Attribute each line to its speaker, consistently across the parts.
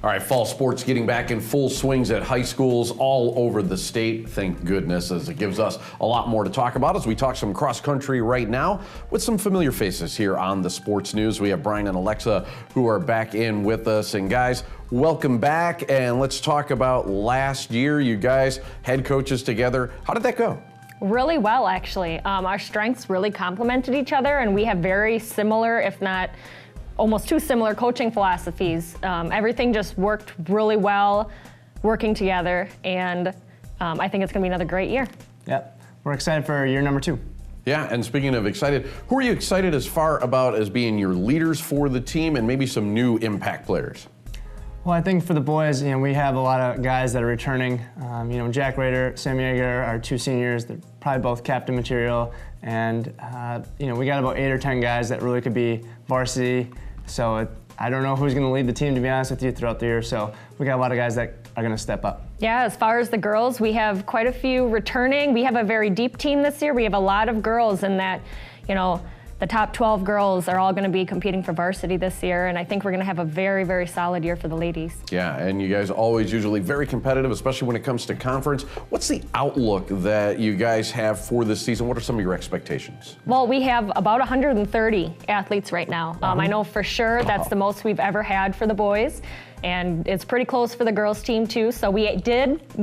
Speaker 1: All right, fall sports getting back in full swings at high schools all over the state. Thank goodness, as it gives us a lot more to talk about as we talk some cross country right now with some familiar faces here on the Sports News. We have Brian and Alexa who are back in with us. And guys, welcome back. And let's talk about last year. You guys, head coaches together. How did that go?
Speaker 2: Really well, actually. Our strengths really complemented each other, and we have very similar, if not almost too similar, coaching philosophies. Everything just worked really well, working together, and I think it's going to be another great year.
Speaker 3: Yep, we're excited for year number 2.
Speaker 1: Yeah, and speaking of excited, who are you excited as far about as being your leaders for the team and maybe some new impact players?
Speaker 3: Well, I think for the boys, we have a lot of guys that are returning. Jack Rader, Sam Yeager, our 2 seniors, they're probably both captain material. And, we got about 8 or 10 guys that really could be varsity. So I don't know who's going to lead the team, to be honest with you, throughout the year. So we got a lot of guys that are going to step up.
Speaker 2: Yeah, as far as the girls, we have quite a few returning. We have a very deep team this year. We have a lot of girls in that, the top 12 girls are all going to be competing for varsity this year, and I think we're going to have a very, very solid year for the ladies.
Speaker 1: Yeah, and you guys always usually very competitive, especially when it comes to conference. What's the outlook that you guys have for this season? What are some of your expectations?
Speaker 2: Well, we have about 130 athletes right now. I know for sure that's the most we've ever had for the boys. And it's pretty close for the girls team too. So we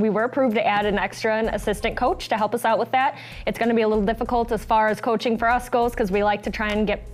Speaker 2: were approved to add an assistant coach to help us out with that. It's going to be a little difficult as far as coaching for us goes because we like to try and get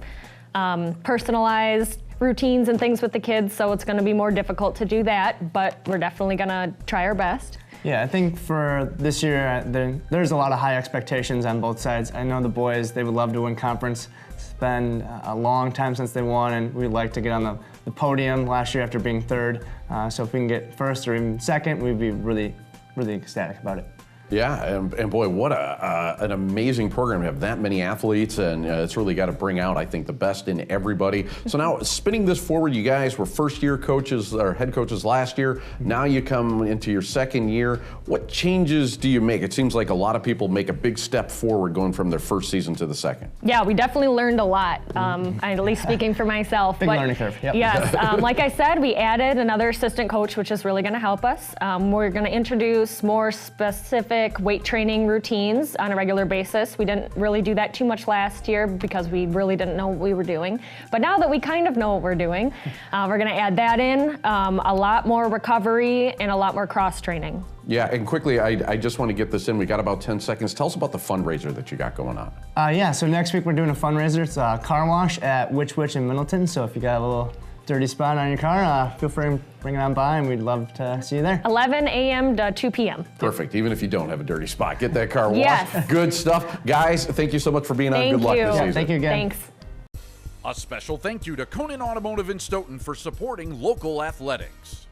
Speaker 2: personalized routines and things with the kids. So it's going to be more difficult to do that, but we're definitely going to try our best.
Speaker 3: Yeah, I think for this year, there's a lot of high expectations on both sides. I know the boys, they would love to win conference. It's been a long time since they won, and we'd like to get on the podium last year after being 3rd. So if we can get 1st or even 2nd, we'd be really, really ecstatic about it.
Speaker 1: Yeah, and boy, what an amazing program to have that many athletes, and it's really got to bring out, I think, the best in everybody. So now, spinning this forward, you guys were first-year coaches or head coaches last year. Now you come into your 2nd year. What changes do you make? It seems like a lot of people make a big step forward going from their first season to the 2nd.
Speaker 2: Yeah, we definitely learned a lot, at least speaking for myself.
Speaker 3: Big learning curve, yep.
Speaker 2: Yes, like I said, we added another assistant coach, which is really going to help us. We're going to introduce more specific weight training routines on a regular basis. We didn't really do that too much last year because we really didn't know what we were doing. But now that we kind of know what we're doing, we're going to add that in, a lot more recovery and a lot more cross training.
Speaker 1: Yeah, and quickly, I just want to get this in. We got about 10 seconds. Tell us about the fundraiser that you got going on.
Speaker 3: Yeah, so next week we're doing a fundraiser. It's a car wash at Witch in Middleton. So if you got a little dirty spot on your car, feel free to bring it on by, and we'd love to see you there.
Speaker 2: 11 a.m. to 2 p.m.
Speaker 1: Perfect. Even if you don't have a dirty spot, get that car washed.
Speaker 2: Yes.
Speaker 1: Good stuff. Guys, thank you so much for being on. Good luck this season.
Speaker 3: Thank you again.
Speaker 2: Thanks.
Speaker 4: A special thank you to Conan Automotive in Stoughton for supporting local athletics.